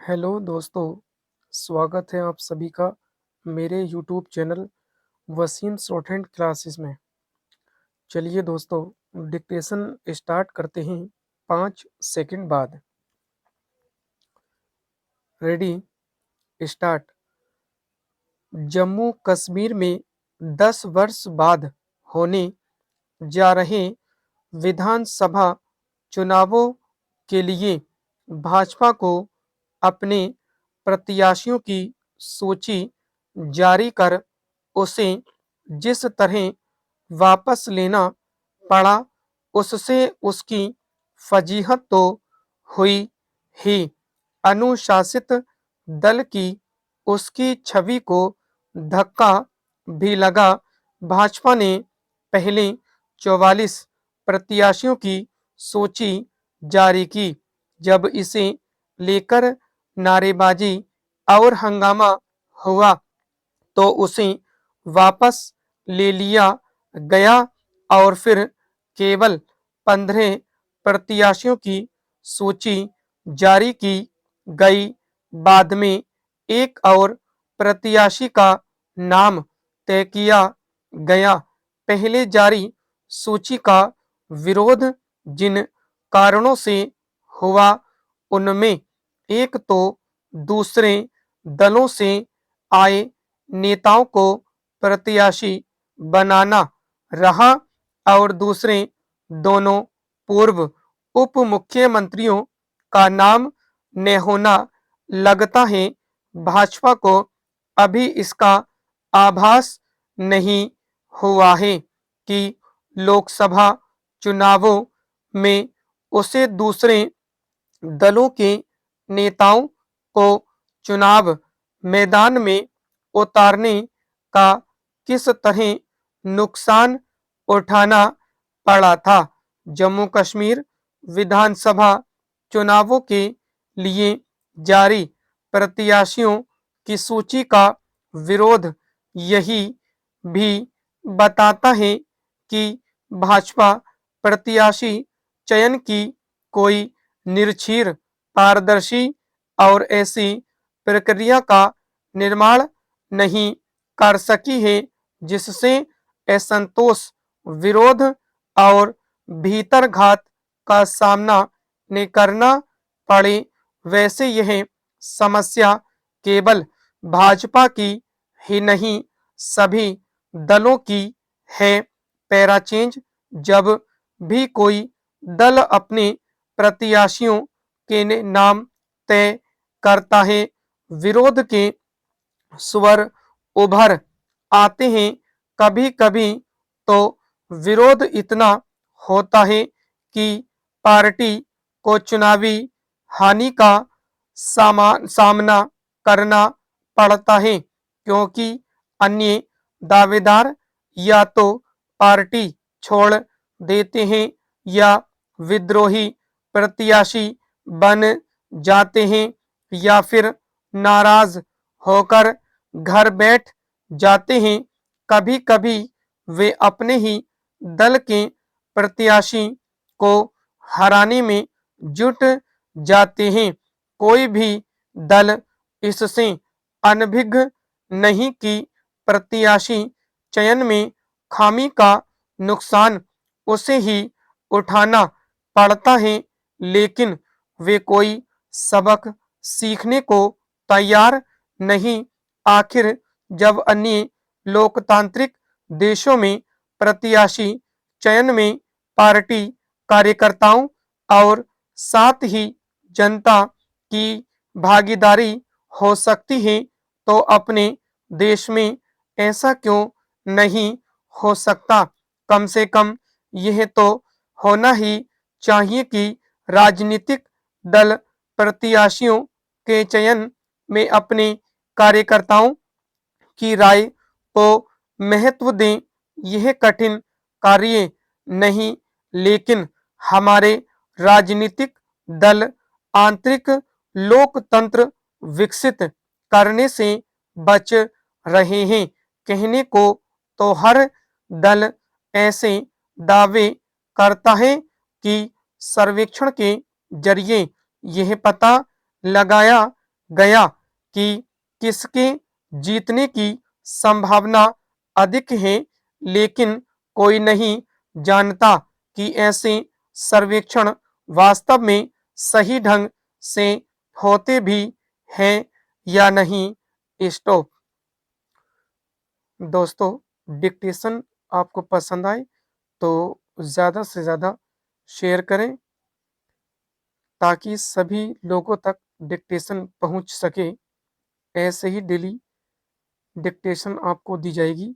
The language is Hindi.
हेलो दोस्तों, स्वागत है आप सभी का मेरे YouTube channel Waseem short classes में। चलिए दोस्तों, डिक्टेशन स्टार्ट करते हैं 5 सेकंड बाद। Ready, start. जम्मू कश्मीर में 10 वर्ष बाद होने जा रहे विधानसभा चुनावों के लिए भाजपा को अपने प्रत्याशियों की सूची जारी कर उसे जिस तरह वापस लेना पड़ा, उससे उसकी फजीहत तो हुई ही, अनुशासित दल की उसकी छवि को धक्का भी लगा। भाजपा ने पहले 44 प्रत्याशियों की सूची जारी की, जब इसे लेकर नारेबाजी और हंगामा हुआ तो उसे वापस ले लिया गया और फिर केवल 15 प्रत्याशियों की सूची जारी की गई। बाद में एक और प्रत्याशी का नाम तय किया गया। पहले जारी सूची का विरोध जिन कारणों से हुआ, उनमें एक तो दूसरे दलों से आए नेताओं को प्रत्याशी बनाना रहा और दूसरे दोनों पूर्व उप मुख्यमंत्रियों का नाम न होना। लगता है भाजपा को अभी इसका आभास नहीं हुआ है कि लोकसभा चुनावों में उसे दूसरे दलों के नेताओं को चुनाव मैदान में उतारने का किस तरह नुकसान उठाना पड़ा था। जम्मू कश्मीर विधानसभा चुनावों के लिए जारी प्रत्याशियों की सूची का विरोध यही भी बताता है कि भाजपा प्रत्याशी चयन की कोई निर्भीक, पारदर्शी और ऐसी प्रक्रिया का निर्माण नहीं कर सकी है जिससे असंतोष, विरोध और भीतरघात का सामना न करना पड़े। वैसे यह समस्या केवल भाजपा की ही नहीं, सभी दलों की है। पैराचेंज, जब भी कोई दल अपने प्रत्याशियों के नाम तय करता है, विरोध के स्वर उभर आते हैं। कभी कभी तो विरोध इतना होता है कि पार्टी को चुनावी हानि का सामना करना पड़ता है, क्योंकि अन्य दावेदार या तो पार्टी छोड़ देते हैं या विद्रोही प्रत्याशी बन जाते हैं या फिर नाराज होकर घर बैठ जाते हैं। कभी कभी वे अपने ही दल के प्रत्याशी को हराने में जुट जाते हैं। कोई भी दल इससे अनभिज्ञ नहीं कि प्रत्याशी चयन में खामी का नुकसान उसे ही उठाना पड़ता है, लेकिन वे कोई सबक सीखने को तैयार नहीं। आखिर जब अन्य लोकतांत्रिक देशों में प्रत्याशी चयन में पार्टी कार्यकर्ताओं और साथ ही जनता की भागीदारी हो सकती है, तो अपने देश में ऐसा क्यों नहीं हो सकता। कम से कम यह तो होना ही चाहिए कि राजनीतिक दल प्रत्याशियों के चयन में अपने कार्यकर्ताओं की राय को महत्व दें। यह कठिन कार्य नहीं, लेकिन हमारे राजनीतिक दल आंतरिक लोकतंत्र विकसित करने से बच रहे हैं। कहने को तो हर दल ऐसे दावे करता है कि सर्वेक्षण के जरिए यह पता लगाया गया कि किसके जीतने की संभावना अधिक है, लेकिन कोई नहीं जानता कि ऐसे सर्वेक्षण वास्तव में सही ढंग से होते भी हैं या नहीं। स्टॉप। दोस्तों, डिक्टेशन आपको पसंद आए तो ज़्यादा से ज़्यादा शेयर करें ताकि सभी लोगों तक डिक्टेशन पहुंच सके। ऐसे ही डेली डिक्टेशन आपको दी जाएगी।